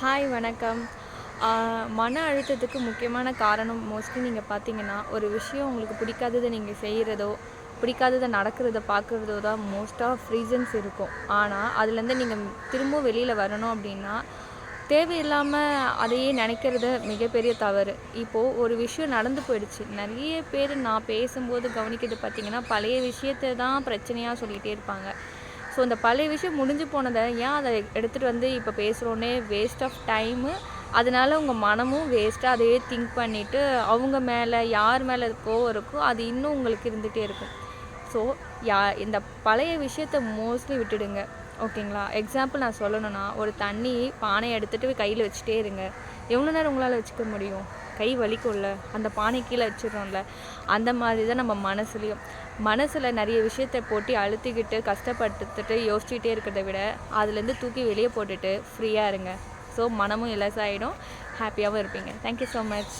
Hi வணக்கம். மன அழுத்தத்துக்கு முக்கியமான காரணம் மோஸ்ட்லி நீங்கள் பார்த்தீங்கன்னா, ஒரு விஷயம் உங்களுக்கு பிடிக்காதத நீங்கள் செய்கிறதோ, பிடிக்காதத நடக்கிறத பார்க்குறதோ தான் மோஸ்ட் ஆஃப் ரீசன்ஸ் இருக்கும். ஆனால் அதுலேருந்து நீங்கள் திரும்பவும் வெளியில் வரணும் அப்படின்னா, தேவையில்லாம அதையே நினைக்கிறது மிகப்பெரிய தவறு. இப்போது ஒரு விஷயம் நடந்து போயிடுச்சு. நிறைய பேர் நான் பேசும்போது கவனிக்கிறது பார்த்தீங்கன்னா, பழைய விஷயத்த தான் பிரச்சனையா சொல்லிகிட்டே இருப்பாங்க. ஸோ இந்த பழைய விஷயம் முடிஞ்சு போனதை ஏன் அதை எடுத்துகிட்டு வந்து இப்போ பேசுகிறோன்னே வேஸ்ட் ஆஃப் டைமு. அதனால உங்கள் மனமும் வேஸ்ட்டாக அதையே திங்க் பண்ணிவிட்டு அவங்க மேலே யார் மேலே கோவம் இருக்கோ அது இன்னும் உங்களுக்கு இருந்துகிட்டே இருக்கும். ஸோ இந்த பழைய விஷயத்த மோஸ்ட்லி விட்டுடுங்க. ஓகேங்களா? எக்ஸாம்பிள் நான் சொல்லணும்னா, ஒரு தண்ணி பானையை எடுத்துகிட்டு கையில் வச்சுட்டே இருங்க. எவ்வளோ நேரம் உங்களால் வச்சுக்க முடியும்? கை வலிக்கும்ல, அந்த பானை கீழே வச்சிடறோம்ல. அந்த மாதிரி தான் நம்ம மனசுலேயும். மனசில் நிறைய விஷயத்தை போட்டு அழுத்திக்கிட்டு கஷ்டப்பட்டுட்டு யோசிச்சுட்டே இருக்கிறத விட அதுலேருந்து தூக்கி வெளியே போட்டுட்டு ஃப்ரீயாக இருங்க. ஸோ மனமும் ரிலாக்ஸ் ஆகிடும், ஹாப்பியாகவும் இருப்பீங்க. Thank you so much.